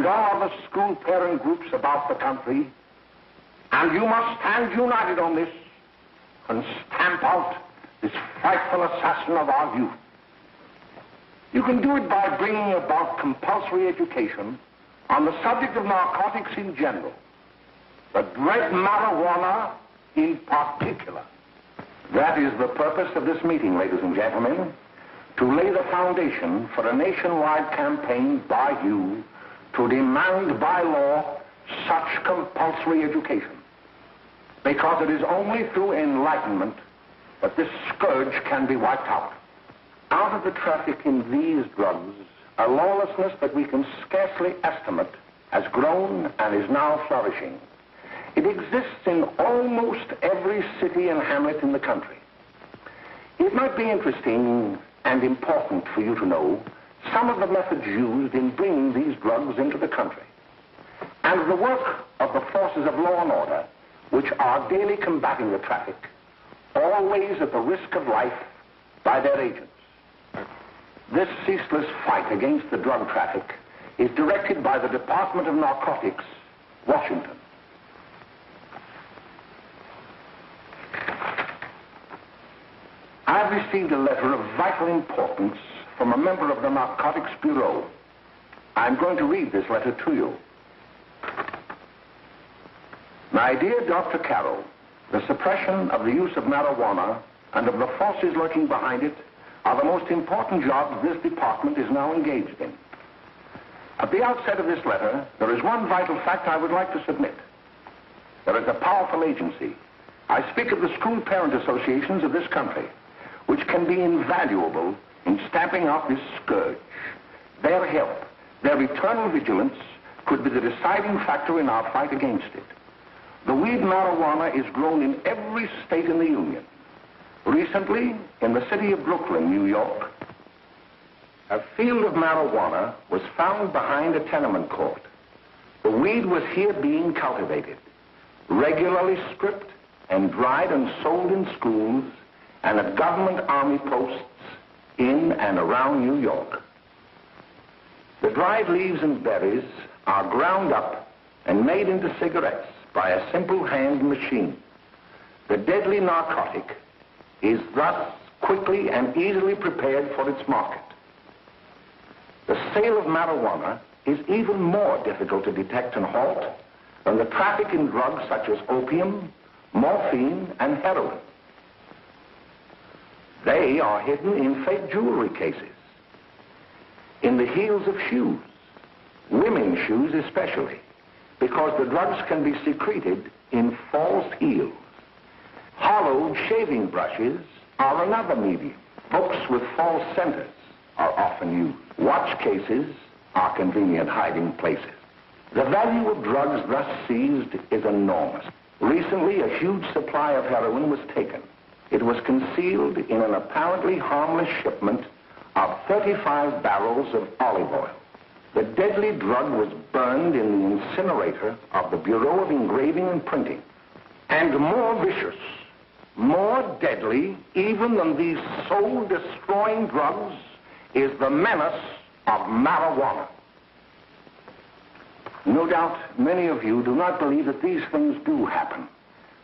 all the school parent groups about the country, and you must stand united on this and stamp out this frightful assassin of our youth. You can do it by bringing about compulsory education on the subject of narcotics in general, the dread marijuana in particular. That is the purpose of this meeting, ladies and gentlemen, to lay the foundation for a nationwide campaign by you to demand by law such compulsory education. Because it is only through enlightenment that this scourge can be wiped out. Out of the traffic in these drugs, a lawlessness that we can scarcely estimate has grown and is now flourishing. It exists in almost every city and hamlet in the country. It might be interesting and important for you to know some of the methods used in bringing these drugs into the country, and the work of the forces of law and order, which are daily combating the traffic, always at the risk of life, by their agents. This ceaseless fight against the drug traffic is directed by the Department of Narcotics, Washington. I've received a letter of vital importance from a member of the Narcotics Bureau. I'm going to read this letter to you. My dear Dr. Carroll, the suppression of the use of marijuana and of the forces lurking behind it are the most important jobs this department is now engaged in. At the outset of this letter, there is one vital fact I would like to submit. There is a powerful agency. I speak of the school parent associations of this country, which can be invaluable in stamping out this scourge. Their help, their eternal vigilance, could be the deciding factor in our fight against it. The weed marijuana is grown in every state in the Union. Recently, in the city of Brooklyn, New York, a field of marijuana was found behind a tenement court. The weed was here being cultivated, regularly stripped and dried and sold in schools and at government army posts in and around New York. The dried leaves and berries are ground up and made into cigarettes by a simple hand machine. The deadly narcotic is thus quickly and easily prepared for its market. The sale of marijuana is even more difficult to detect and halt than the traffic in drugs such as opium, morphine, and heroin. They are hidden in fake jewelry cases, in the heels of shoes, women's shoes especially, because the drugs can be secreted in false heels. Hollowed shaving brushes are another medium. Books with false centers are often used. Watch cases are convenient hiding places. The value of drugs thus seized is enormous. Recently, a huge supply of heroin was taken. It was concealed in an apparently harmless shipment of 35 barrels of olive oil. The deadly drug was burned in the incinerator of the Bureau of Engraving and Printing. And more vicious, more deadly, even than these soul-destroying drugs, is the menace of marijuana. No doubt many of you do not believe that these things do happen,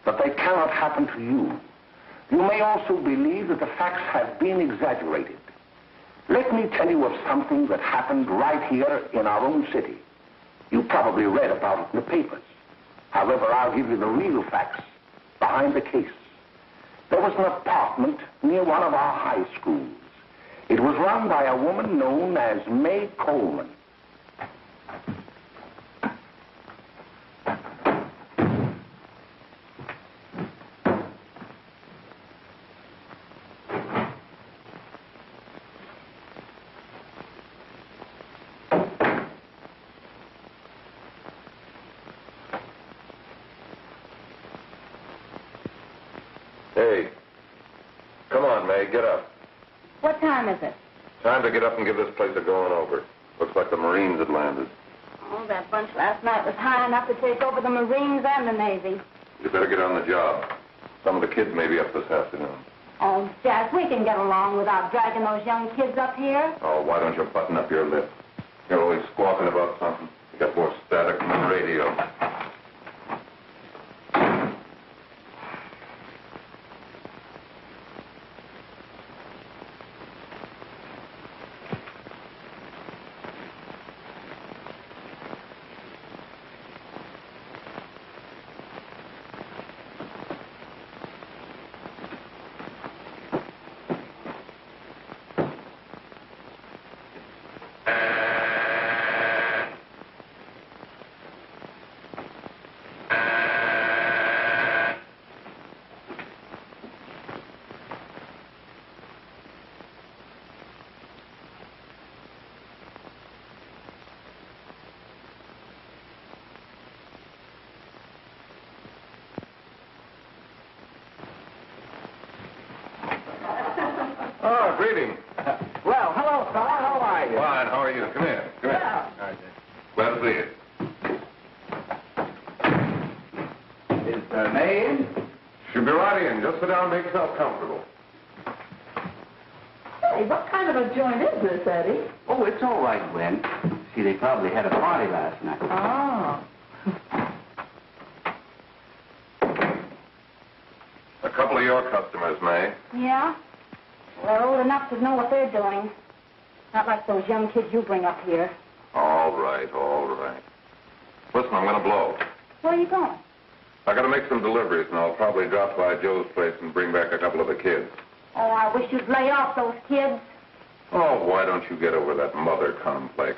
that they cannot happen to you. You may also believe that the facts have been exaggerated. Let me tell you of something that happened right here in our own city. You probably read about it in the papers. However, I'll give you the real facts behind the case. There was an apartment near one of our high schools. It was run by a woman known as May Coleman. Hey, come on, May, get up. What time is it? Time to get up and give this place a going over. Looks like the Marines had landed. Oh, that bunch last night was high enough to take over the Marines and the Navy. You better get on the job. Some of the kids may be up this afternoon. Oh, Jack, we can get along without dragging those young kids up here. Oh, why don't you button up your lip? You're always squawking about something. You got more static from the radio. Oh, greetings. Well, hello, fella. How are you? Fine, how are you? Come here. Come here. Yeah. All right, well, see you. Is May in? She'll be right in. Just sit down and make yourself comfortable. Hey, what kind of a joint is this, Eddie? Oh, it's all right, Gwen. See, they probably had a party last night. Oh. A couple of your customers, May. Yeah? Well, they're old enough to know what they're doing. Not like those young kids you bring up here. All right, all right. Listen, I'm going to blow. Where are you going? I got to make some deliveries, and I'll probably drop by Joe's place and bring back a couple of the kids. Oh, I wish you'd lay off those kids. Oh, why don't you get over that mother complex?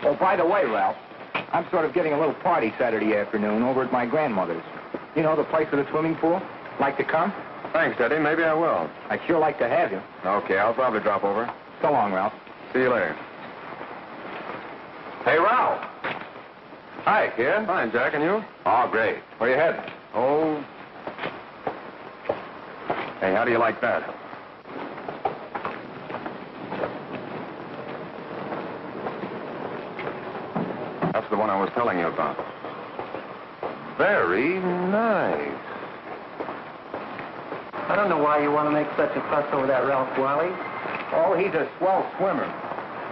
Oh, by the way, Ralph, I'm sort of getting a little party Saturday afternoon over at my grandmother's. You know, the place with the swimming pool? Like to come? Thanks, Eddie. Maybe I will. I'd sure like to have you. Okay, I'll probably drop over. So long, Ralph. See you later. Hey, Ralph. Hi, kid. Fine, Jack, and you? Oh, great. Where you heading? Oh. Hey, how do you like that? That's the one I was telling you about. Very nice. I don't know why you want to make such a fuss over that Ralph Wiley. Oh, he's a swell swimmer.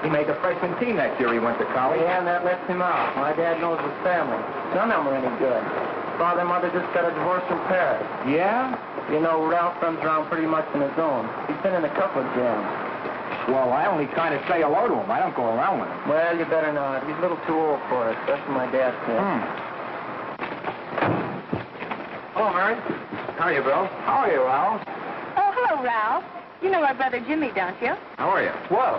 He made the freshman team that year he went to college. Yeah, and that lets him out. My dad knows his family. None of them are any good. Father and mother just got a divorce from Paris. Yeah? You know, Ralph runs around pretty much on his own. He's been in a couple of jams. Well, I only kind of say hello to him. I don't go around with him. Well, you better not. He's a little too old for it. That's what my dad said. Hello, Mary. How are you, Bill? How are you, Ralph? Oh, hello, Ralph. You know our brother Jimmy, don't you? How are you? Well,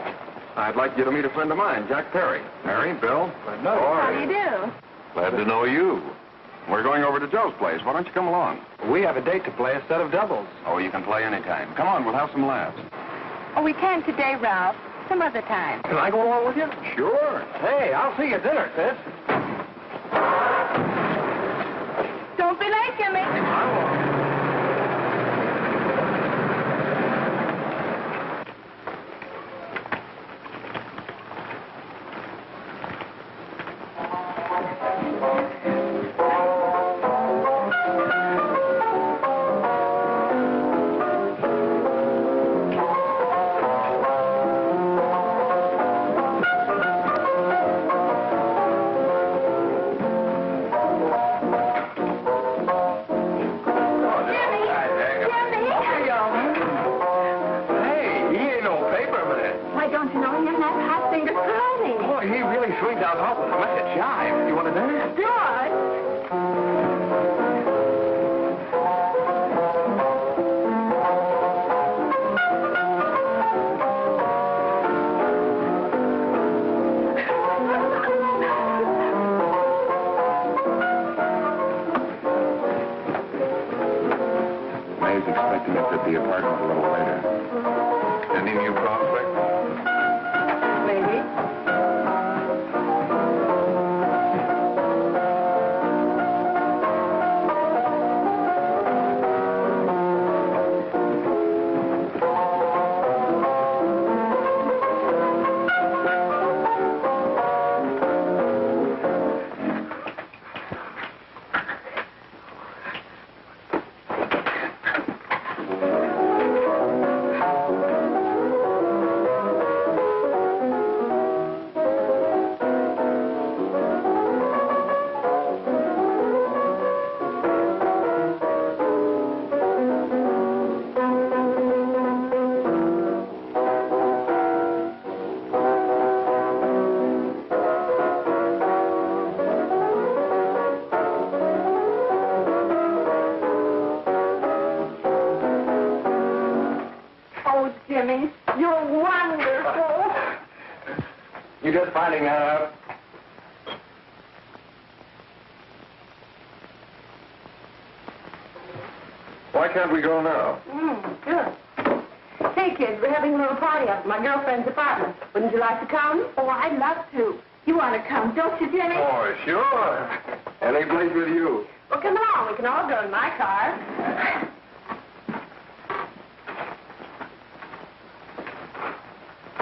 I'd like you to meet a friend of mine, Jack Perry. Mary, Bill. How do you do? Glad to know you. We're going over to Joe's place. Why don't you come along? we have a date to play, a set of doubles. Oh, you can play anytime. Come on, we'll have some laughs. Oh, we can today, Ralph. Some other time. Can I go along with you? Sure. Hey, I'll see you at dinner, sis. Don't be late, Jimmy. I won't. Daddy's expecting us at the apartment a little later. Any new prospects? Maybe. Jimmy, you're wonderful. You just finding that out? Why can't we go now? Good. Hey, kids, we're having a little party up at my girlfriend's apartment. Wouldn't you like to come? Oh, I'd love to. You want to come, don't you, Jimmy? Oh, sure. Any place with you. Well, come along. We can all go in my car.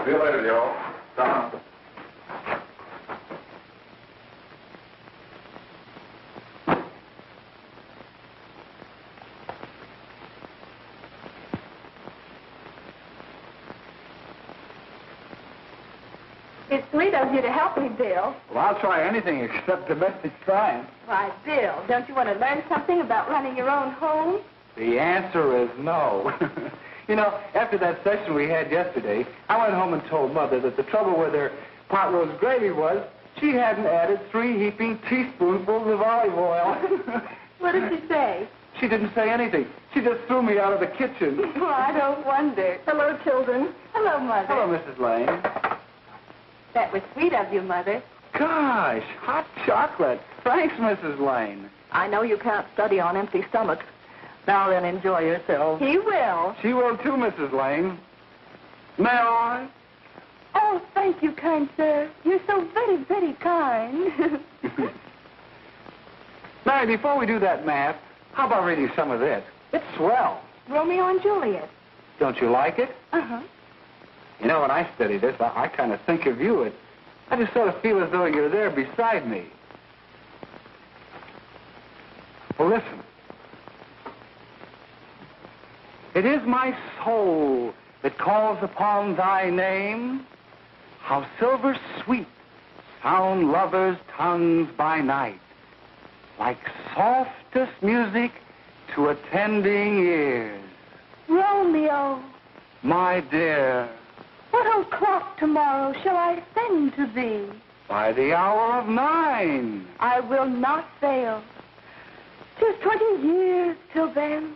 See you later, Joe. Down. It's sweet of you to help me, Bill. Well, I'll try anything except domestic science. Why, Bill, don't you want to learn something about running your own home? The answer is no. You know, after that session we had yesterday, I went home and told Mother that the trouble with her pot roast gravy was she hadn't added 3 heaping teaspoonfuls of olive oil. What did she say? She didn't say anything. She just threw me out of the kitchen. Well, I don't wonder. Hello, children. Hello, Mother. Hello, Mrs. Lane. That was sweet of you, Mother. Gosh, hot chocolate. Thanks, Mrs. Lane. I know you can't study on empty stomachs. Now then, enjoy yourself. He will. She will too, Mrs. Lane. May I? Oh, thank you, kind sir. You're so very, very kind. Mary, before we do that math, how about reading some of this? It's swell. Romeo and Juliet. Don't you like it? Uh-huh. You know, when I study this, I kind of think of you. I just sort of feel as though you're there beside me. Well, listen. It is my soul that calls upon thy name. How silver sweet sound lovers' tongues by night, like softest music to attending ears. Romeo, My dear, what o'clock tomorrow shall I send to thee? by the hour of 9. I will not fail. 'Tis 20 years till then.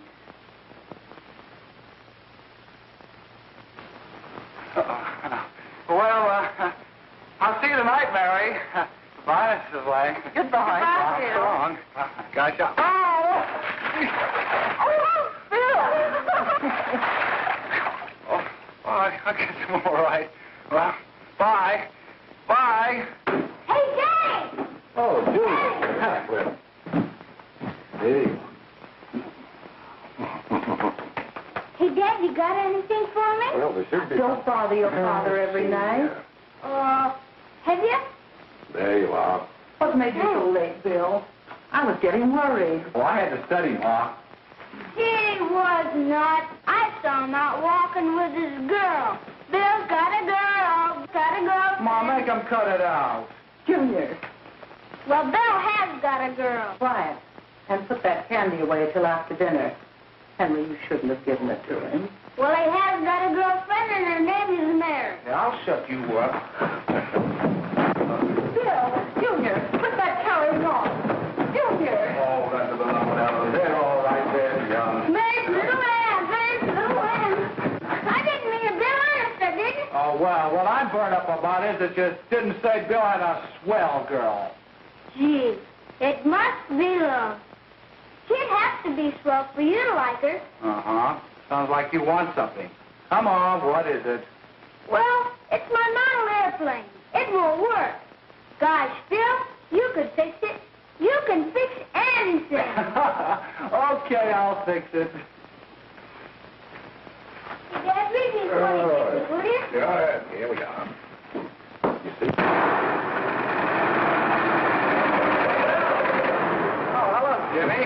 Well, I'll see you tonight, Mary. Goodbye, Mrs. Lane. Goodbye. Goodbye, Bill. So long. Gotcha. Oh! Oh, Bill! Oh, I guess I'm all right. Well, bye. Bye. Hey, Jay! Oh, Julie. Hey. Hey, Dad, you got anything for me? Well, there should be. Don't bother your father every night. Have you? There you are. What made you so late, Bill? I was getting worried. Well, I had to study, Ma. He was not. I saw him out walking with his girl. Bill's got a girl. Got a girl. Ma, make him cut it out. Junior, Well, Bill has got a girl. quiet. And put that candy away till after dinner. Henry, you shouldn't have given it to him. Well, he has got a girlfriend, and her name is Mary. Yeah, I'll shut you up. Bill, Junior, put that carrying on. Junior! Oh, that's about out of there. All right there, young. Mary's little Ann. Mary's little Ann. I didn't mean to Bill honest, I didn't. Oh, well, what I'm burned up about is it just didn't say Bill had a swell girl. Gee, it must be love. She'd have to be swell for you to like her. Uh-huh. Sounds like you want something. Come on, what is it? Well, it's my model airplane. It won't work. Gosh, Bill, you could fix it. You can fix anything. Okay, I'll fix it. Dad, read me 26, will you? Go ahead. Here we are. You see? Oh, hello, Jimmy.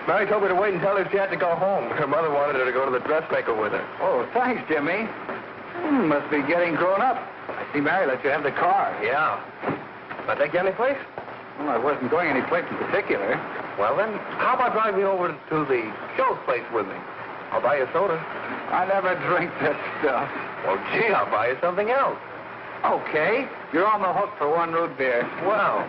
Mary told me to wait and tell her she had to go home. Her mother wanted her to go to the dressmaker with her. Oh, thanks, Jimmy. Must be getting grown up. I see Mary let you have the car. Yeah. Can I take you any place? Well, I wasn't going any place in particular. Well, then, how about driving me over to the show's place with me? I'll buy you a soda. I never drink that stuff. Well, gee, I'll buy you something else. Okay. You're on the hook for one root beer. Well.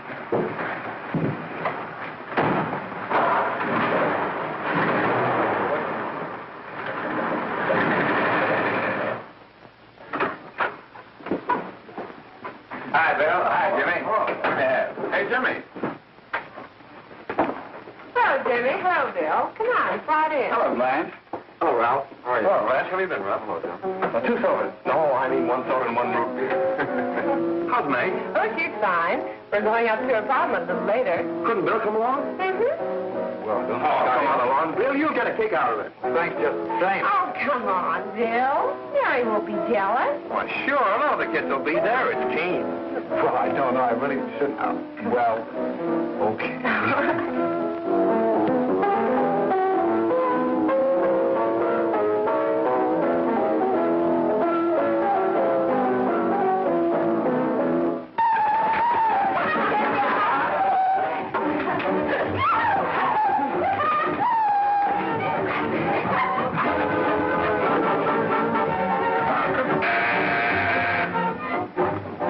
Hi, Bill. Hi, Jimmy. Hey, Jimmy. Hello, Jimmy. Hello, Bill. Come on, slide in. Hello, Blanche. Hello, Ralph. How are you? Hello, Ralph. How have you been, Ralph? Hello, John. Two sodas. No, I mean one soda and one root beer. How's May? Oh, she's fine. We're going up to her apartment a little later. Couldn't Bill come along? Mm-hmm. Well, don't Come on along. Bill, you'll get a kick out of it. Thanks just the same. Oh, come on, Bill. Mary won't be jealous. Why, sure. All the kids will be there. It's Gene. Well, I don't know. I really shouldn't. Well, okay.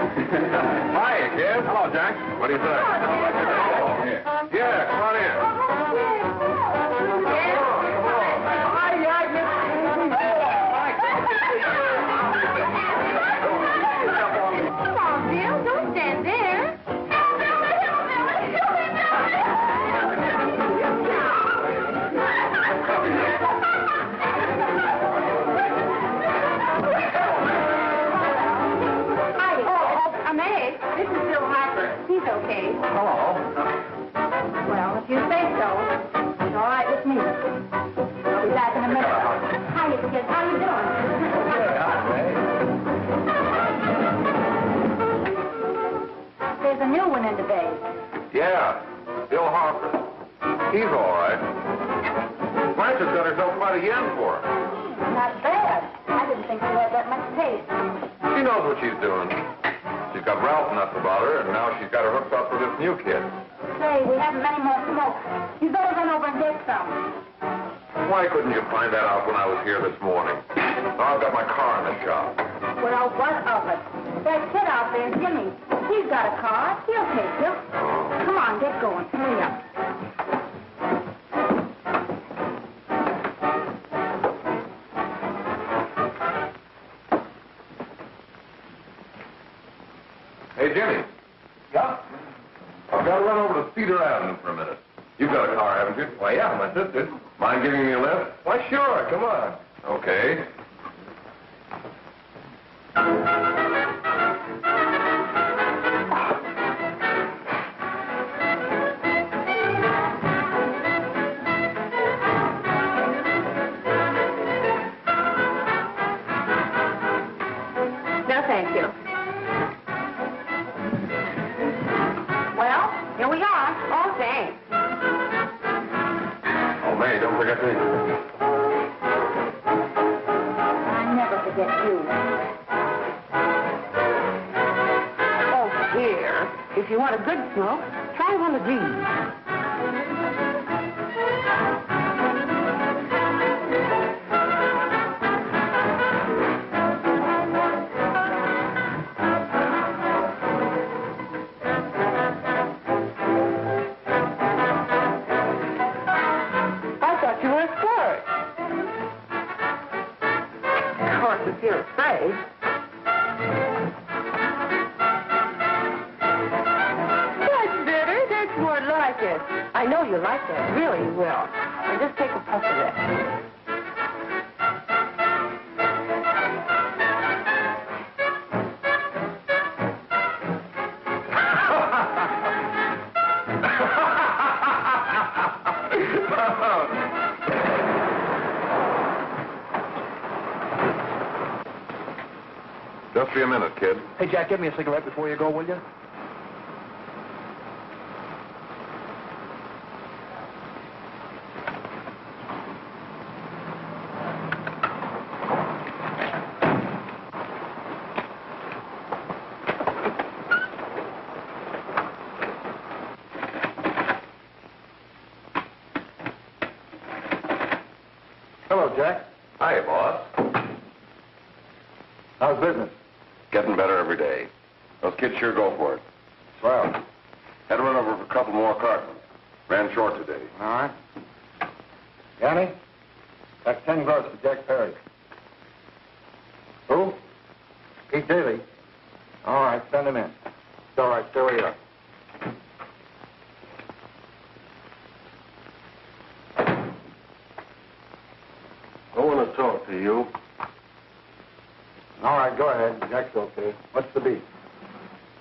Hiya, kid. Hello, Jack. What do you say? Yeah, come on in. Come on, Bill. Don't stand there. This is Bill Harper. He's okay. Hello. Well, if you say so, it's all right with me. I'll be back in a minute. Hiya, kids. How you doing? There's a new one in today. Yeah, Bill Harper. He's all right. Blanche's got herself quite a yen for her. Not bad. I didn't think she had that much taste. She knows what she's doing. She's got Ralph nuts about her, and now she's got her hooked up with this new kid. Say, we haven't many more smoke. You better run over and get some. Why couldn't you find that out when I was here this morning? Now I've got my car in the shop. Well, what of it? That kid out there, Jimmy, he's got a car. He'll take you. Come on, get going. Hurry up. Hey, Jimmy. Yeah? I've got to run over to Cedar Avenue for a minute. You've got a car, haven't you? Why, yeah, my sister. Mind giving me a lift? Why, sure. Come on. Okay. No, thank you. Well, here we are. Oh, thanks. Oh, May, don't forget me. I never forget you. Oh, here. If you want a good smoke, try one of these. If you're afraid. That's better. That's more like it. I know you like that. Really, you will. And just take a puff of that. Just be a minute, kid. Hey, Jack, give me a cigarette before you go, will you? Hello, Jack. Hi, boss. How's business? Getting better every day. Those kids sure go for it. Swell. Had to run over for a couple more cartons. Ran short today. All right. Yanni, that's 10 gross for Jack Perry. Who? Pete Daly. All right, send him in. It's all right, stay where you are. I want to talk to you. All right, go ahead. Jack's okay. What's the beef?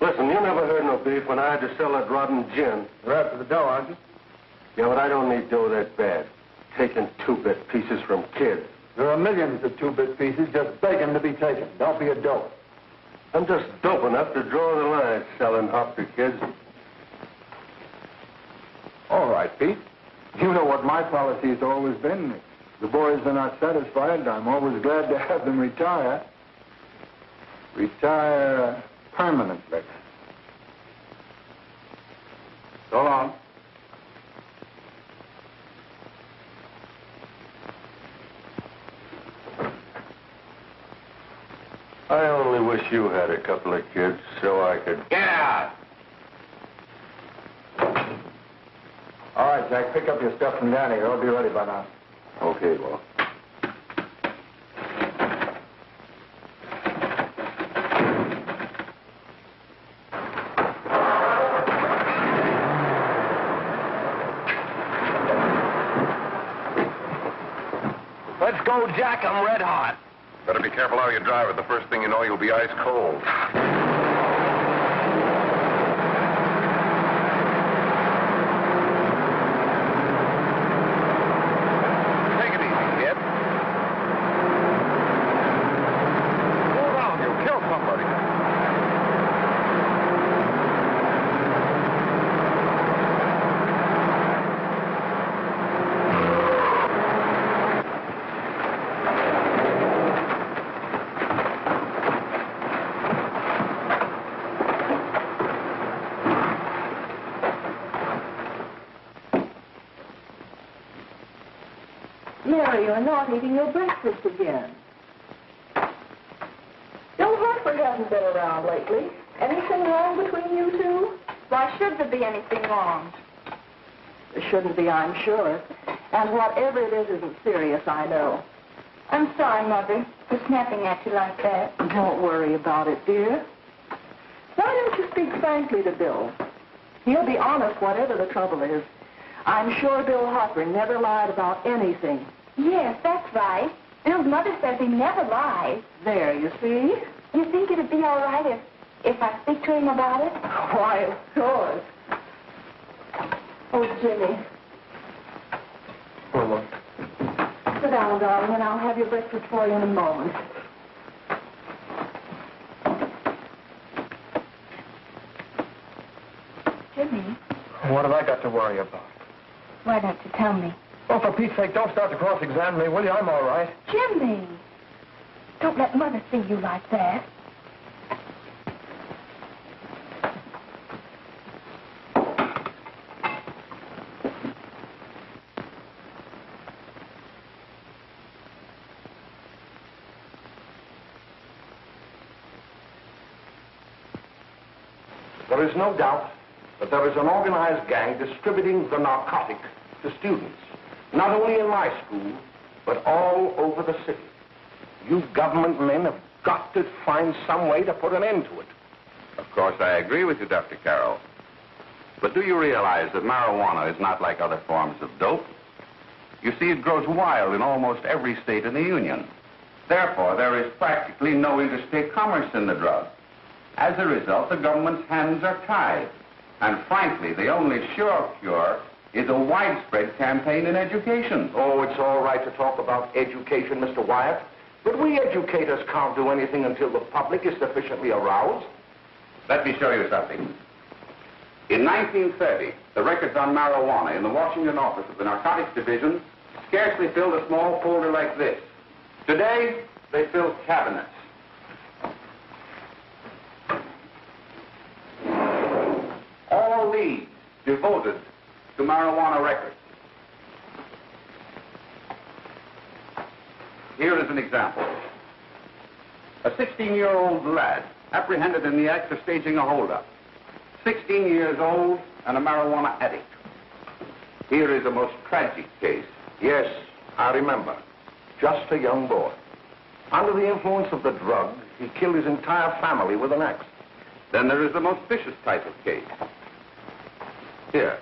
Listen, you never heard no beef when I had to sell that rotten gin. You're after the dough, aren't you? Yeah, but I don't need dough that bad. Taking two-bit pieces from kids. There are millions of two-bit pieces just begging to be taken. Don't be a dope. I'm just dope enough to draw the line selling up to kids. All right, Pete. You know what my policy has always been. If the boys are not satisfied, I'm always glad to have them retire. Retire permanently. So long. I only wish you had a couple of kids so I could... Get out! All right, Jack, pick up your stuff from Danny. It'll be ready by now. Okay, well. Let's go, Jack. I'm red hot. Better be careful how you drive it. The first thing you know, you'll be ice cold. Take it easy, kid. Slow down. You'll kill somebody. Mary, you're not eating your breakfast again. Bill Hartford hasn't been around lately. Anything wrong between you two? Why should there be anything wrong? There shouldn't be, I'm sure. And whatever it is isn't serious, I know. I'm sorry, Mother, for snapping at you like that. Don't worry about it, dear. Why don't you speak frankly to Bill? He'll be honest whatever the trouble is. I'm sure Bill Hopper never lied about anything. Yes, that's right. Bill's mother says he never lies. There, you see? You think it'd be all right if I speak to him about it? Why, of course. Oh, Jimmy. Oh, look. Sit down, darling, and I'll have your breakfast for you in a moment. Jimmy, What have I got to worry about? why don't you tell me? Oh, for Pete's sake, don't start to cross-examine me, will you? I'm all right. Jimmy! Don't let Mother see you like that. There is no doubt that there is an organized gang distributing the narcotic to students, not only in my school, but all over the city. You government men have got to find some way to put an end to it. Of course, I agree with you, Dr. Carroll. But do you realize that marijuana is not like other forms of dope? You see, it grows wild in almost every state in the Union. Therefore, there is practically no interstate commerce in the drug. As a result, the government's hands are tied. And frankly, the only sure cure is a widespread campaign in education. Oh, it's all right to talk about education, Mr. Wyatt. But we educators can't do anything until the public is sufficiently aroused. Let me show you something. In 1930, the records on marijuana in the Washington office of the Narcotics Division scarcely filled a small folder like this. Today, they fill cabinets. All these devoted to marijuana records. Here is an example. A 16-year-old lad apprehended in the act of staging a holdup. 16 years old and a marijuana addict. Here is a most tragic case. Yes, I remember. Just a young boy. Under the influence of the drug, he killed his entire family with an axe. Then there is the most vicious type of case. Here,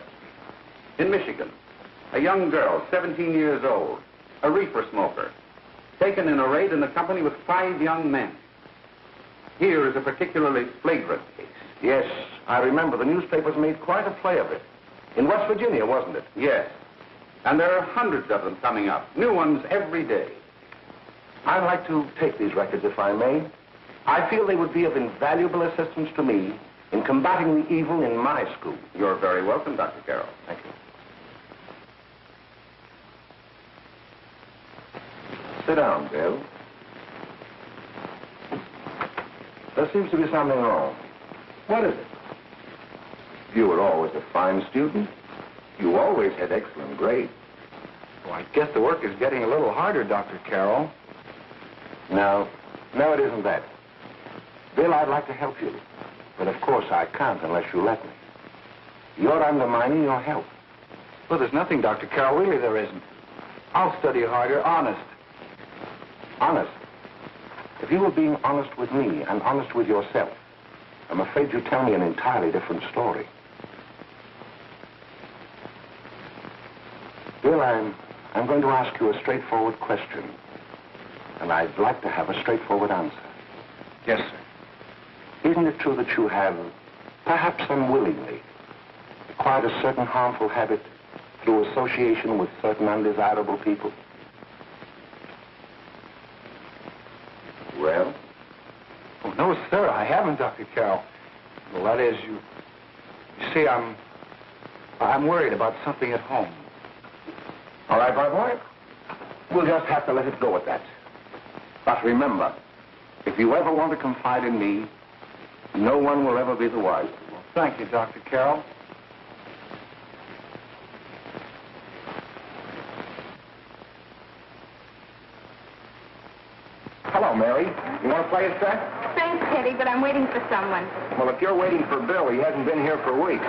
in Michigan, a young girl, 17 years old, a reefer smoker, taken in a raid in the company with 5 young men. Here is a particularly flagrant case. Yes, I remember. The newspapers made quite a play of it. In West Virginia, wasn't it? Yes. And there are hundreds of them coming up, new ones every day. I'd like to take these records, if I may. I feel they would be of invaluable assistance to me in combating the evil in my school. You're very welcome, Dr. Carroll. Thank you. Sit down, Bill. There seems to be something wrong. What is it? You were always a fine student. You always had excellent grades. Well, I guess the work is getting a little harder, Dr. Carroll. No, it isn't that. Bill, I'd like to help you. But of course I can't unless you let me. You're undermining your health. Well, there's nothing, Dr. Carroll. Really, there isn't. I'll study harder, honest. Honest? If you were being honest with me and honest with yourself, I'm afraid you'd tell me an entirely different story. Bill, I'm going to ask you a straightforward question. And I'd like to have a straightforward answer. Yes, sir. Isn't it true that you have, perhaps unwillingly, acquired a certain harmful habit through association with certain undesirable people? Well? Oh, no, sir, I haven't, Dr. Carroll. Well, that is, you see, I'm worried about something at home. All right, my boy. We'll just have to let it go at that. But remember, if you ever want to confide in me, no one will ever be the wiser. Well, thank you, Dr. Carroll. Hello, Mary. You want to play a set? Thanks, Teddy, but I'm waiting for someone. Well, if you're waiting for Bill, he hasn't been here for weeks.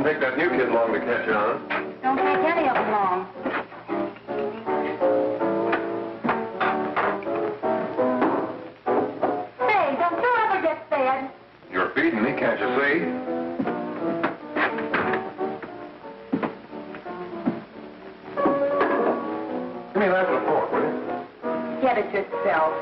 Take that new kid long to catch on. Don't take any of them long. Say, don't you ever get fed? You're feeding me, can't you see? Give me that and a fork, will you? Get it yourself.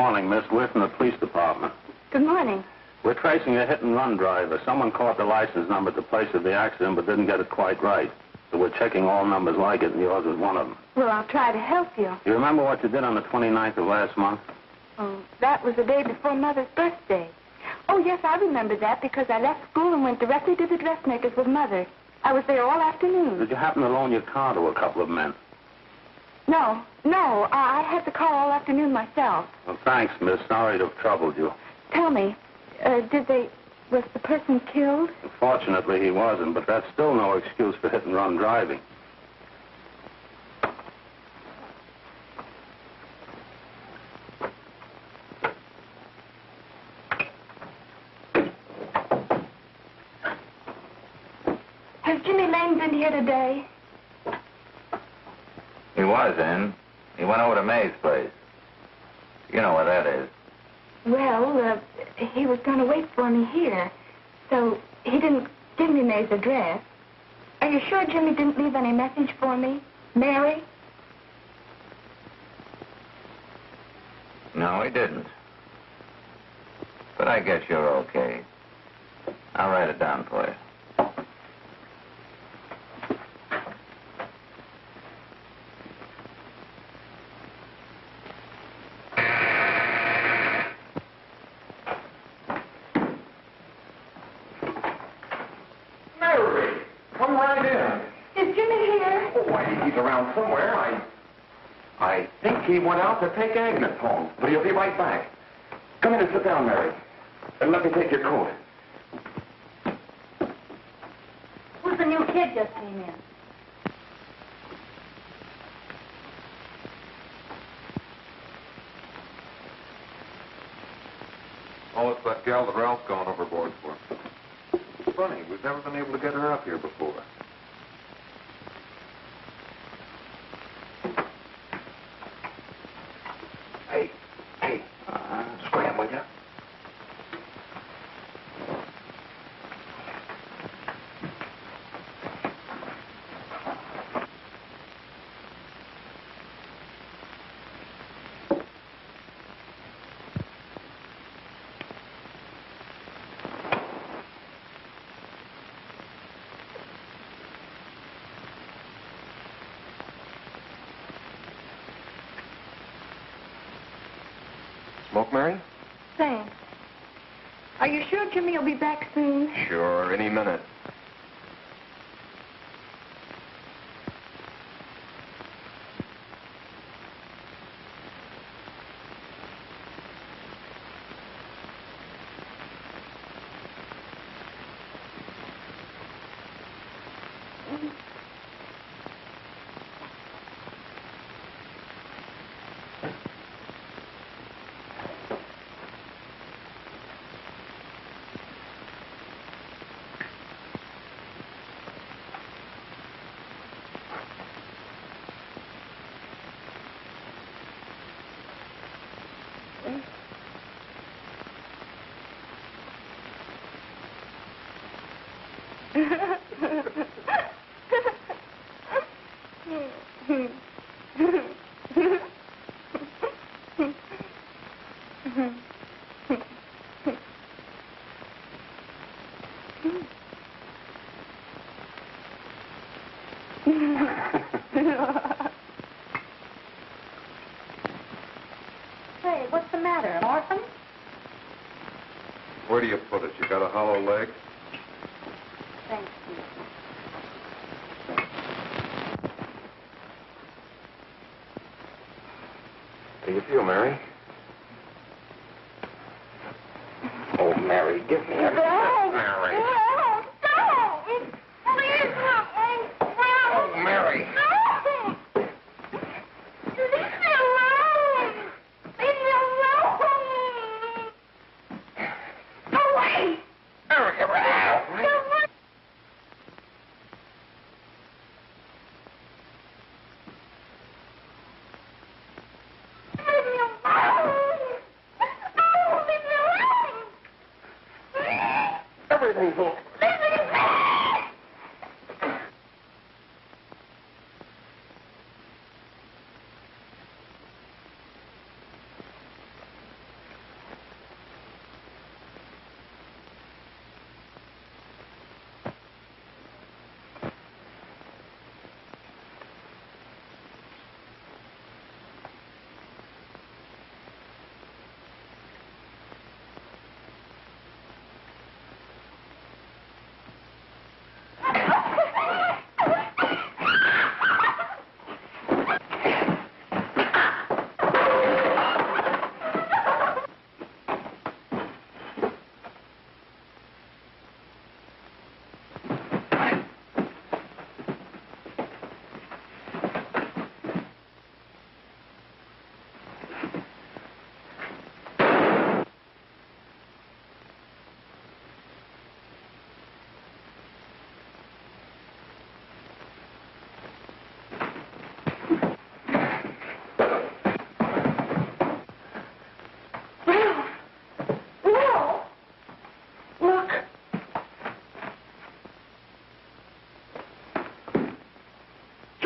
morning, Miss. We're from the police department. Good morning. We're tracing a hit-and-run driver. Someone caught the license number at the place of the accident but didn't get it quite right. So we're checking all numbers like it, and yours is one of them. Well, I'll try to help you. You remember what you did on the 29th of last month? Oh, that was the day before Mother's birthday. Oh, yes, I remember that because I left school and went directly to the dressmaker's with Mother. I was there all afternoon. Did you happen to loan your car to a couple of men? No, I had the car all afternoon myself. Well, thanks, miss. Sorry to have troubled you. Tell me, was the person killed? Fortunately, he wasn't, but that's still no excuse for hit-and-run driving. Has Jimmy Lane been here today? He was in. He went over to May's place. You know where that is. Well, he was going to wait for me here, so he didn't give me May's address. Are you sure Jimmy didn't leave any message for me? Mary? No, he didn't. But I guess you're okay. I'll write it down for you. Around somewhere. I think he went out to take Agnes home, but he'll be right back. Come in and sit down, Mary. And let me take your coat. Who's the new kid just came in? Oh, it's that gal that Ralph's gone overboard for. Funny, we've never been able to get her up here before. Scram, will you? Smoke, Mary? Thanks. Are you sure Jimmy will be back soon? Sure, any minute. Hey, what's the matter? An orphan? Where do you put it? You got a hollow leg? Thank you. How do you feel, Mary? Oh, Mary, give me a... Mary. Oh, Mary. Everything's all...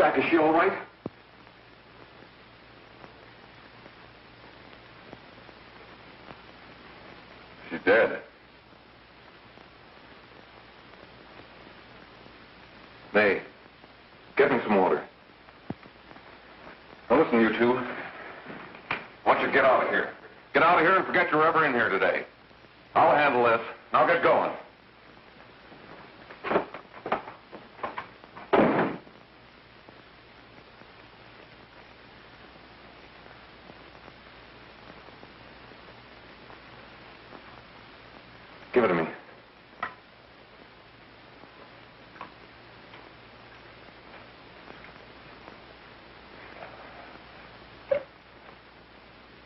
Jack, is she all right? She's dead. May, get me some water. Now listen, you two. I want you to get out of here. Get out of here and forget you're ever in here today. I'll handle this. Now get going. Give it to me.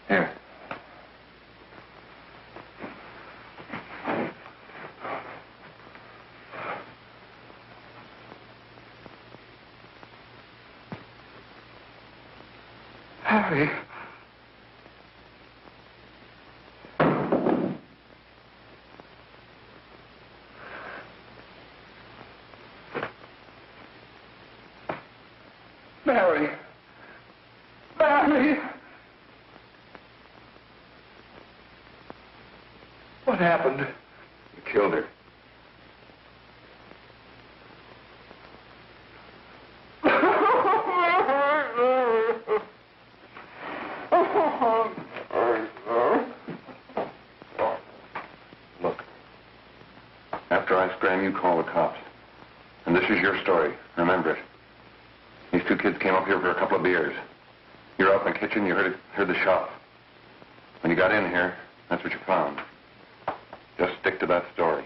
Here. Harry. Mary. Mary. What happened? You killed her. Look, after I scram, you call the cops. And this is your story. Remember it. These two kids came up here for a couple of beers. You're out in the kitchen, you heard the shot. When you got in here, that's what you found. Just stick to that story.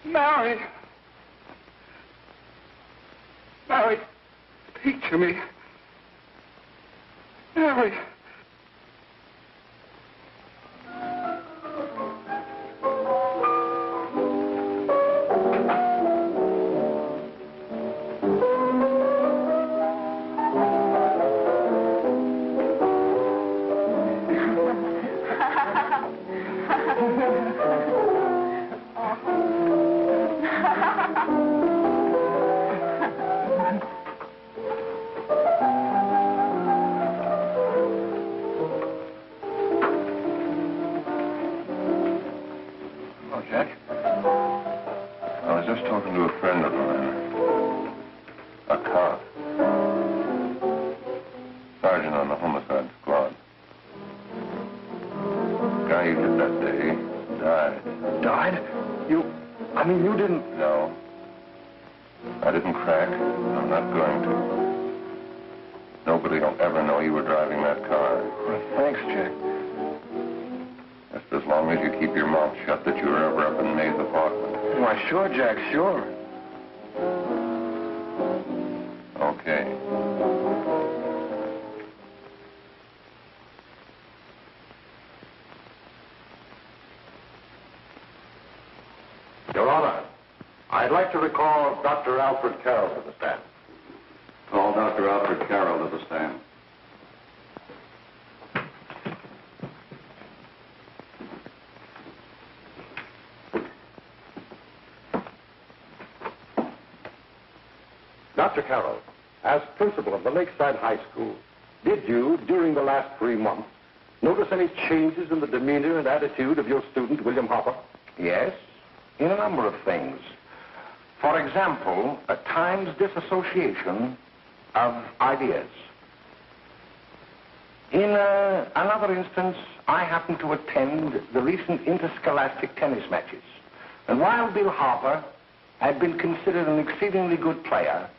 Mary. Mary, speak to me. Mary. Talking to a friend of mine. A cop. Sergeant on the homicide squad. The guy you did that day died. Died? You didn't... No. I didn't crack. I'm not going to. Nobody will ever know you were driving that car. Well, thanks, Jack. Just as long as you keep your mouth shut that you were ever up in May's apartment. Why, sure, Jack, sure. Okay. Your Honor, I'd like to recall Dr. Alfred Carroll to the stand. Call Dr. Alfred Carroll to the stand. Dr. Carroll, as principal of the Lakeside High School, did you, during the last 3 months, notice any changes in the demeanor and attitude of your student, William Hopper? Yes, in a number of things. For example, at times disassociation of ideas. In another instance, I happened to attend the recent interscholastic tennis matches. And while Bill Hopper had been considered an exceedingly good player,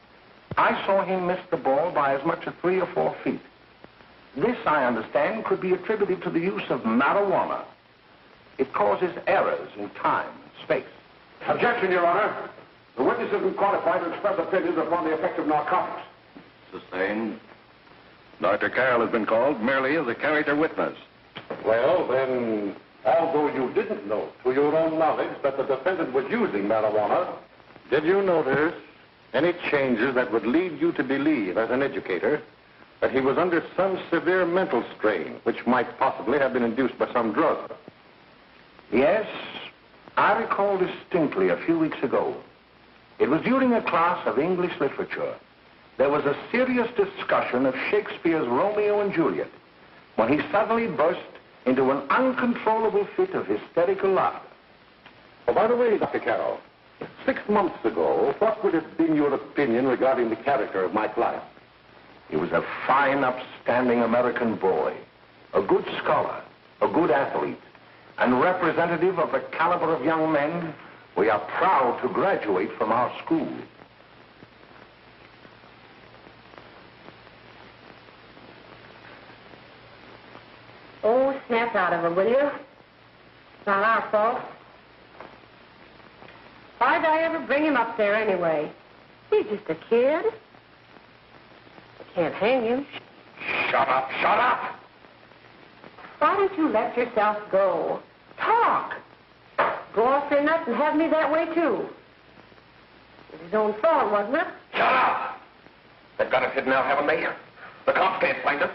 I saw him miss the ball by as much as 3 or 4 feet. This, I understand, could be attributed to the use of marijuana. It causes errors in time and space. Objection, Your Honor. The witness isn't qualified to express opinions upon the effect of narcotics. Sustained. Dr. Carroll has been called merely as a character witness. Well, then, although you didn't know to your own knowledge that the defendant was using marijuana, did you notice any changes that would lead you to believe, as an educator, that he was under some severe mental strain, which might possibly have been induced by some drug? Yes, I recall distinctly a few weeks ago It was during a class of English literature. There was a serious discussion of Shakespeare's Romeo and Juliet when he suddenly burst into an uncontrollable fit of hysterical laughter. Oh, by the way, Dr. Carroll, 6 months ago, what would have been your opinion regarding the character of my client? He was a fine, upstanding American boy, a good scholar, a good athlete, and representative of the caliber of young men we are proud to graduate from our school. Oh, snap out of it, will you? It's not our fault. Why'd I ever bring him up there anyway? He's just a kid. I can't hang him. Shut up, shut up! Why don't you let yourself go? Talk. Go off your nuts and have me that way, too. It was his own fault, wasn't it? Shut up! They've got us hidden now, haven't they? The cops can't find us.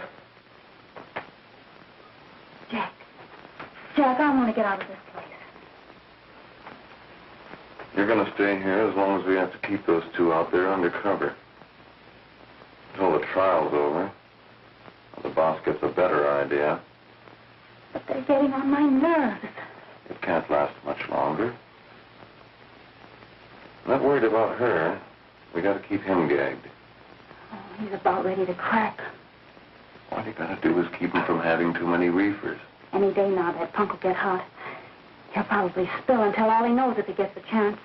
Jack, I want to get out of this place. You're going to stay here as long as we have to keep those two out there undercover. Until the trial's over. The boss gets a better idea. But they're getting on my nerves. It can't last much longer. I'm not worried about her. We got to keep him gagged. Oh, he's about ready to crack. All you got to do is keep him from having too many reefers. Any day now, that punk will get hot. He'll probably spill and tell all he knows if he gets the chance.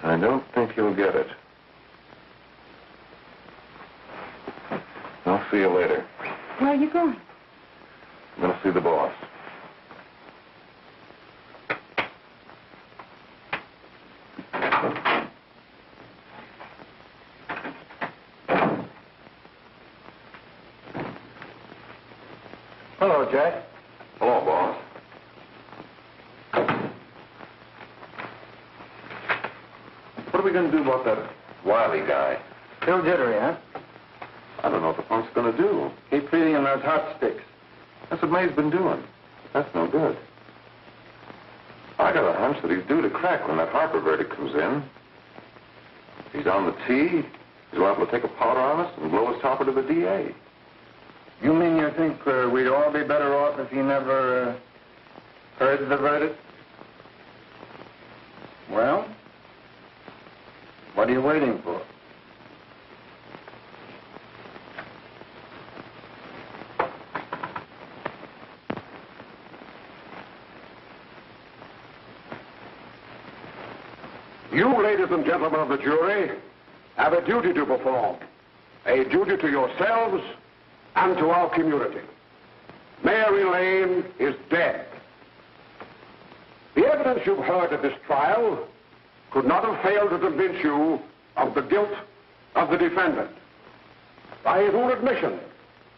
I don't think he'll get it. I'll see you later. Where are you going? I'm going to see the boss. Hello, Jack. Hello, boss. What are we going to do about that Wiley guy? Still jittery, huh? I don't know what the punk's going to do. Keep feeding him those hot sticks. That's what May's been doing. That's no good. I got a hunch that he's due to crack when that Harper verdict comes in. If he's on the tee, he's liable to take a powder on us and blow his topper to the DA. You mean you think we'd all be better off if he never heard the verdict? Well, what are you waiting for? You, ladies and gentlemen of the jury, have a duty to perform. A duty to yourselves and to our community. Mary Lane is dead. The evidence you've heard at this trial could not have failed to convince you of the guilt of the defendant. By his own admission,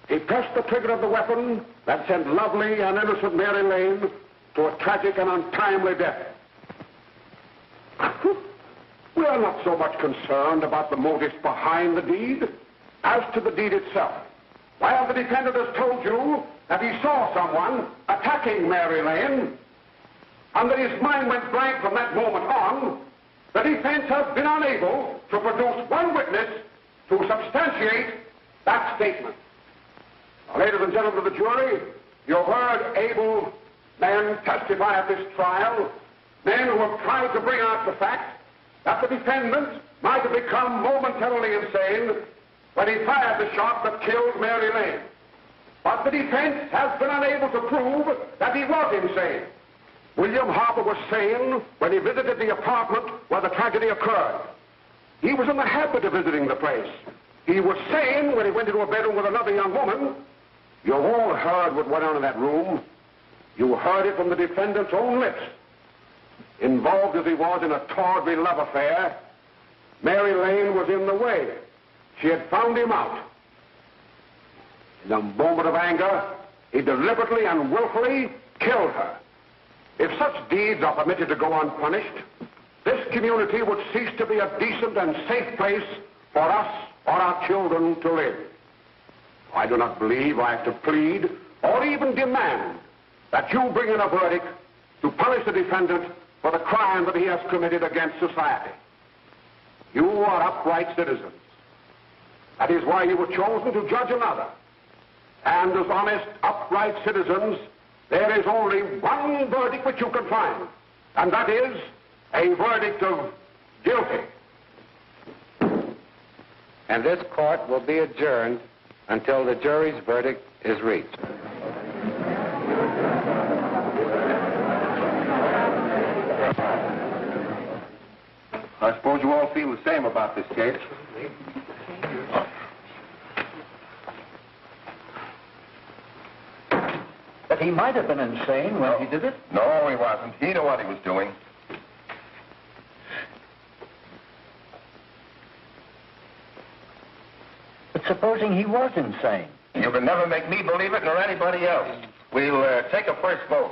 he pressed the trigger of the weapon that sent lovely and innocent Mary Lane to a tragic and untimely death. We are not so much concerned about the motives behind the deed as to the deed itself. While the defendant has told you that he saw someone attacking Mary Lane, and that his mind went blank from that moment on, the defense has been unable to produce one witness to substantiate that statement. Now, ladies and gentlemen of the jury, you've heard able men testify at this trial, men who have tried to bring out the fact that the defendant might have become momentarily insane when he fired the shot that killed Mary Lane. But the defense has been unable to prove that he was insane. William Harper was sane when he visited the apartment where the tragedy occurred. He was in the habit of visiting the place. He was sane when he went into a bedroom with another young woman. You've all heard what went on in that room. You heard it from the defendant's own lips. Involved as he was in a tawdry love affair, Mary Lane was in the way. She had found him out. In a moment of anger, he deliberately and willfully killed her. If such deeds are permitted to go unpunished, this community would cease to be a decent and safe place for us or our children to live. I do not believe I have to plead or even demand that you bring in a verdict to punish the defendant for the crime that he has committed against society. You are upright citizens. That is why you were chosen to judge another. And as honest, upright citizens, there is only one verdict which you can find, and that is a verdict of guilty. And this court will be adjourned until the jury's verdict is reached. I suppose you all feel the same about this case. But he might have been insane when he did it. No, he wasn't. He knew what he was doing. But supposing he was insane? You can never make me believe it, nor anybody else. We'll take a first vote.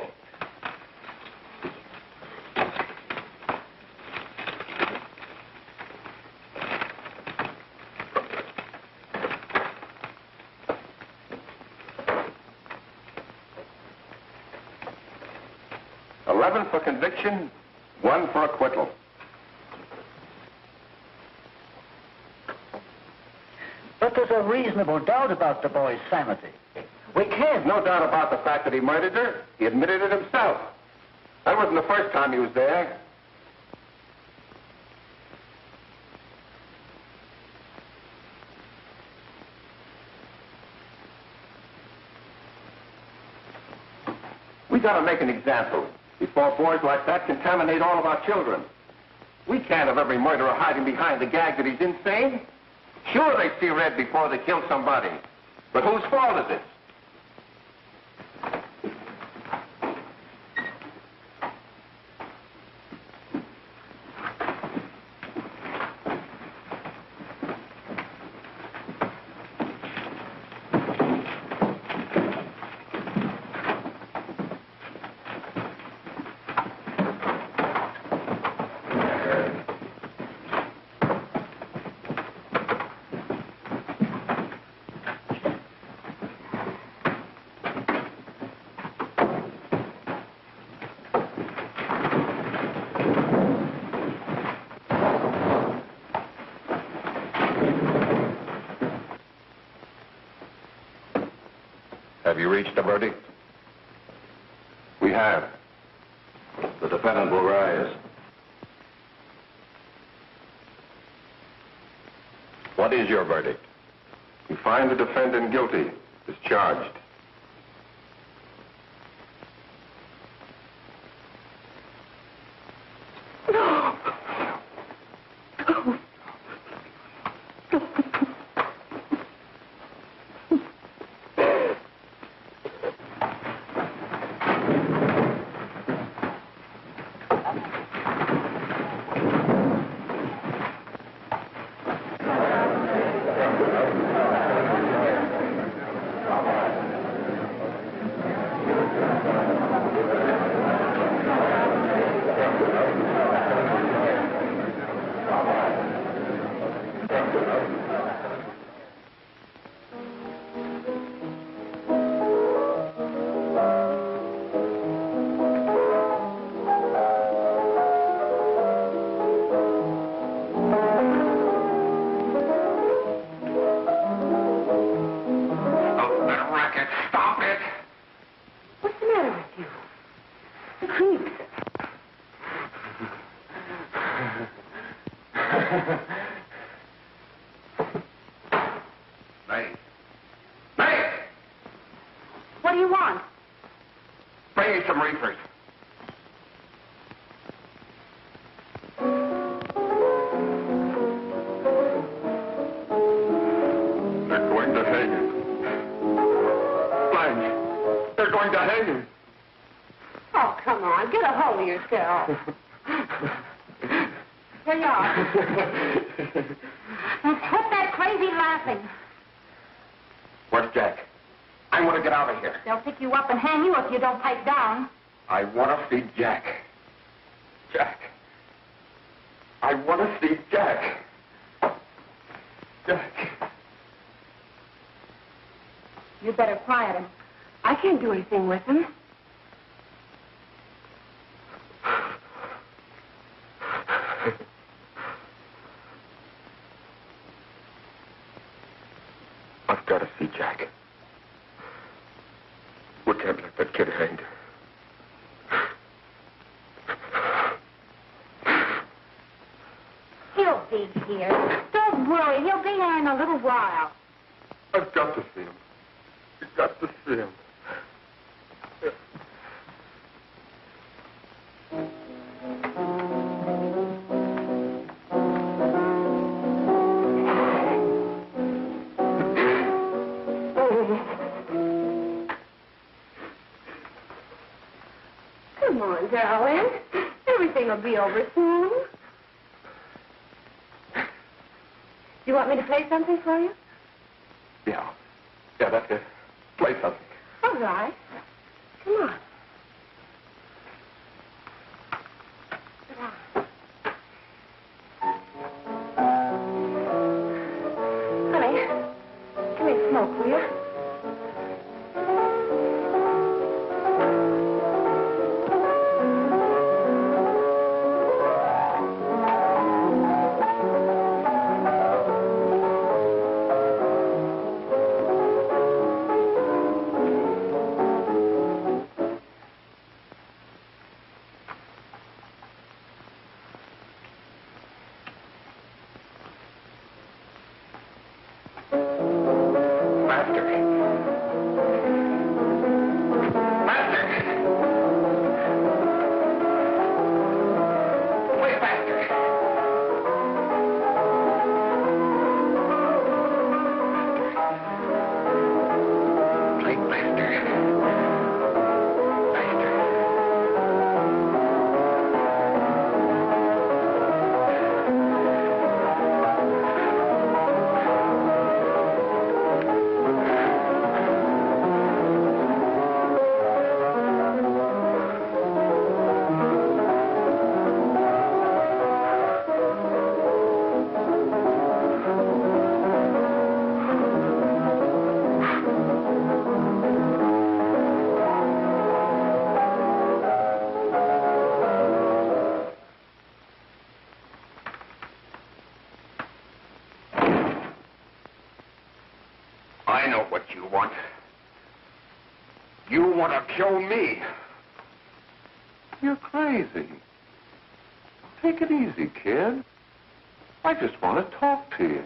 For conviction, 1 for acquittal. But there's a reasonable doubt about the boy's sanity. We can't. No doubt about the fact that he murdered her. He admitted it himself. That wasn't the first time he was there. We gotta make an example before boys like that contaminate all of our children. We can't have every murderer hiding behind the gag that he's insane. Sure, they see red before they kill somebody. But whose fault is it? Have you reached a verdict? We have. The defendant will rise. What is your verdict? We find the defendant guilty, discharged. What do you want? Bring me some reefers. They're going to hang him. Blanche, they're going to hang him. Oh, come on. Get a hold of yourself. Here you are. And quit that crazy laughing. Where's Jack? I want to get out of here. They'll pick you up and hang you if you don't pipe down. I want to see Jack. Jack. I want to see Jack. Jack. You'd better quiet him. I can't do anything with him. We can't let that kid hang. He'll be here. Don't worry. He'll be here in a little while. I've got to see him. You've got to see him. Come on, darling. Everything will be over soon. You want me to play something for you? Yeah, that's it. Play something. All right. Come on. Honey, give me a smoke, will you? I know what you want. You want to kill me. You're crazy. Take it easy, kid. I just want to talk to you.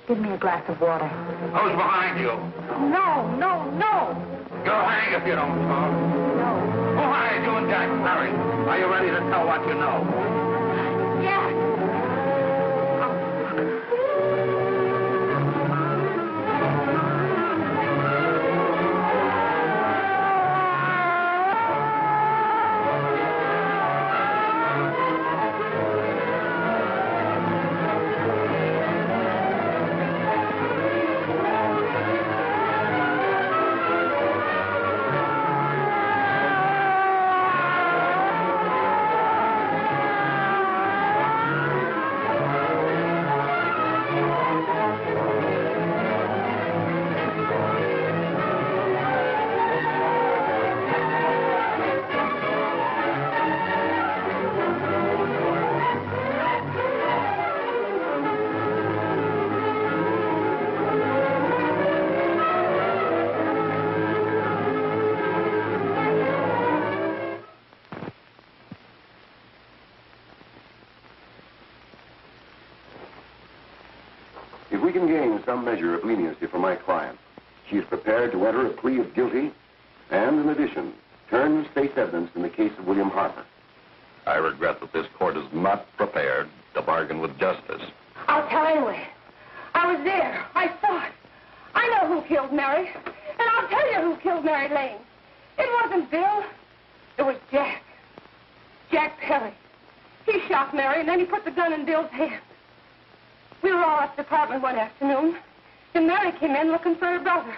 Give me a glass of water. Who's behind you? No, no, no. You'll hang if you don't talk. No. Who hired you and Jack? Hurry. Are you ready to tell what you know? Yes. If we can gain some measure of leniency for my client, she is prepared to enter a plea of guilty and, in addition, turn state's evidence in the case of William Harper. I regret that this court is not prepared to bargain with justice. I'll tell anyway. I was there. I saw it. I know who killed Mary. And I'll tell you who killed Mary Lane. It wasn't Bill. It was Jack. Jack Perry. He shot Mary, and then he put the gun in Bill's hand. We were all at the apartment one afternoon, and Mary came in looking for her brother.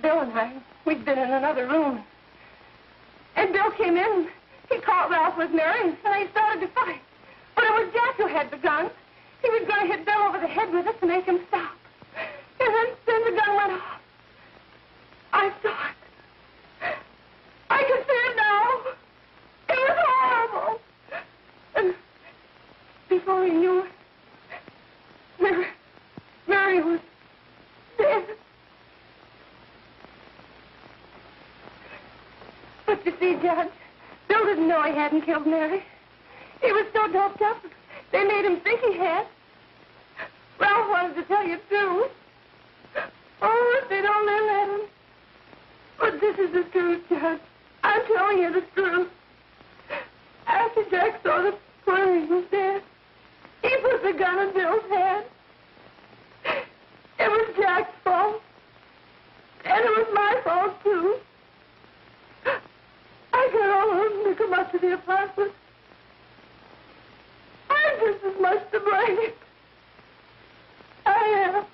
Bill and I, we'd been in another room. And Bill came in, he caught Ralph with Mary, and they started to fight. But it was Jack who had the gun. He was going to hit Bill over the head with it to make him stop. And then the gun went off. I saw it. I can see it now. It was horrible. And before he knew it, Mary was dead. But you see, Judge, Bill didn't know he hadn't killed Mary. He was so doped up, they made him think he had. Ralph wanted to tell you, too. Oh, if they'd only let him. But this is the truth, Judge. I'm telling you the truth. After Jack saw that Perry was dead, he put the gun in Bill's hand. It was Jack's fault. And it was my fault, too. I got all of them to come up to the apartment. I'm just as much to blame. I am.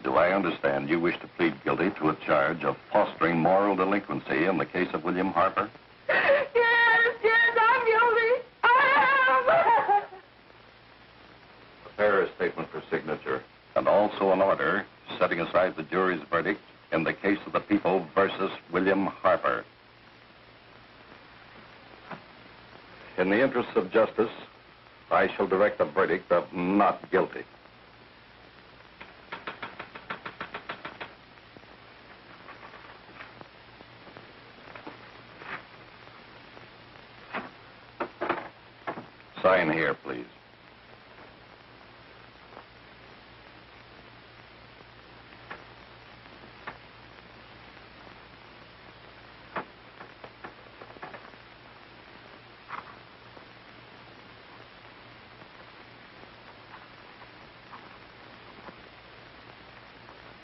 Do I understand you wish to plead guilty to a charge of fostering moral delinquency in the case of William Harper? Yes, I'm guilty. I am. Prepare a statement for signature, and also an order setting aside the jury's verdict in the case of the people versus William Harper. In the interests of justice, I shall direct a verdict of not guilty. Sign here, please.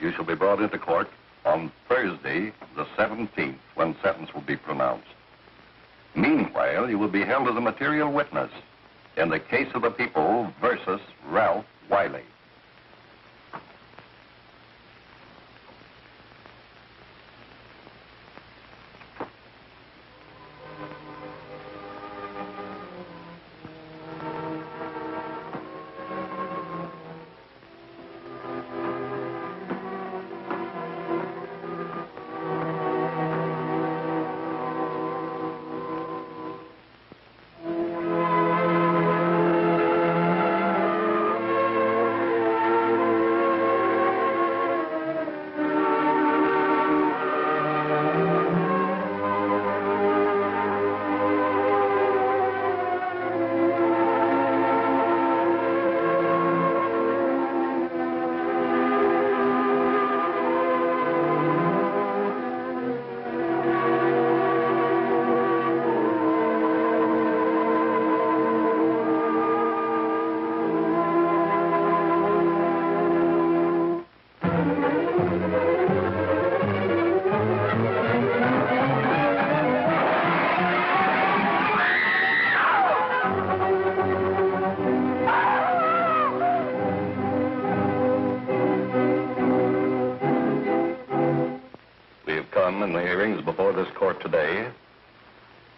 You shall be brought into court on Thursday, the 17th, when sentence will be pronounced. Meanwhile, you will be held as a material witness in the case of the people versus Ralph Wiley. In the hearings before this court today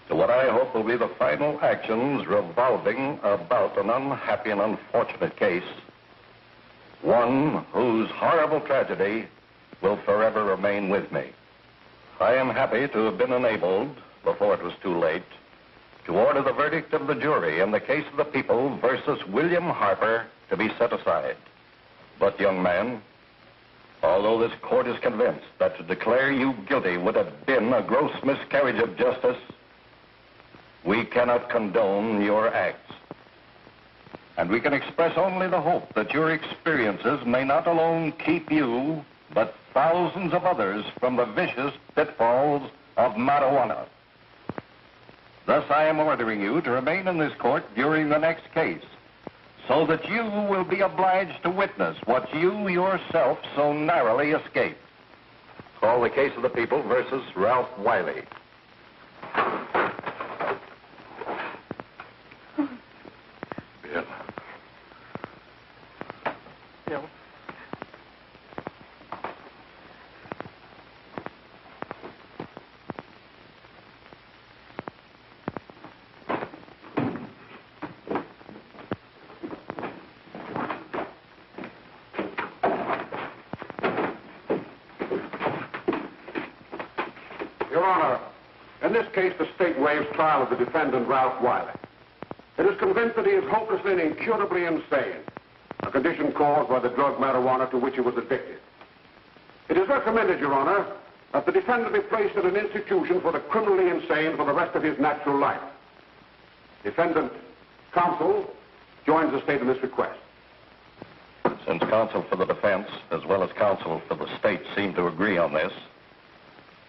to what I hope will be the final actions revolving about an unhappy and unfortunate case, one whose horrible tragedy will forever remain with me. I am happy to have been enabled, before it was too late, to order the verdict of the jury in the case of the people versus William Harper to be set aside. But, young man, although this court is convinced that to declare you guilty would have been a gross miscarriage of justice, we cannot condone your acts. And we can express only the hope that your experiences may not alone keep you, but thousands of others from the vicious pitfalls of marijuana. Thus, I am ordering you to remain in this court during the next case, so that you will be obliged to witness what you yourself so narrowly escaped. Call the case of the people versus Ralph Wiley. Bill. Bill. Your Honor, in this case, the state waives trial of the defendant, Ralph Wiley. It is convinced that he is hopelessly and incurably insane, a condition caused by the drug marijuana to which he was addicted. It is recommended, Your Honor, that the defendant be placed in an institution for the criminally insane for the rest of his natural life. Defendant counsel joins the state in this request. Since counsel for the defense, as well as counsel for the state, seem to agree on this,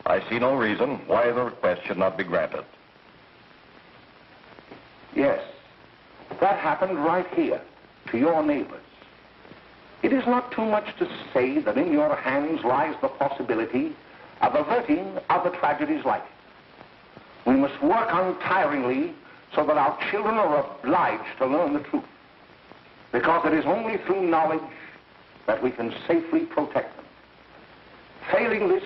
I see no reason why the request should not be granted. Yes, that happened right here, to your neighbors. It is not too much to say that in your hands lies the possibility of averting other tragedies like it. We must work untiringly so that our children are obliged to learn the truth, because it is only through knowledge that we can safely protect them. Failing this,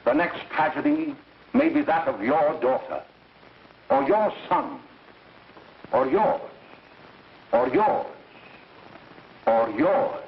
the next tragedy may be that of your daughter, or your son, or yours, or yours, or yours.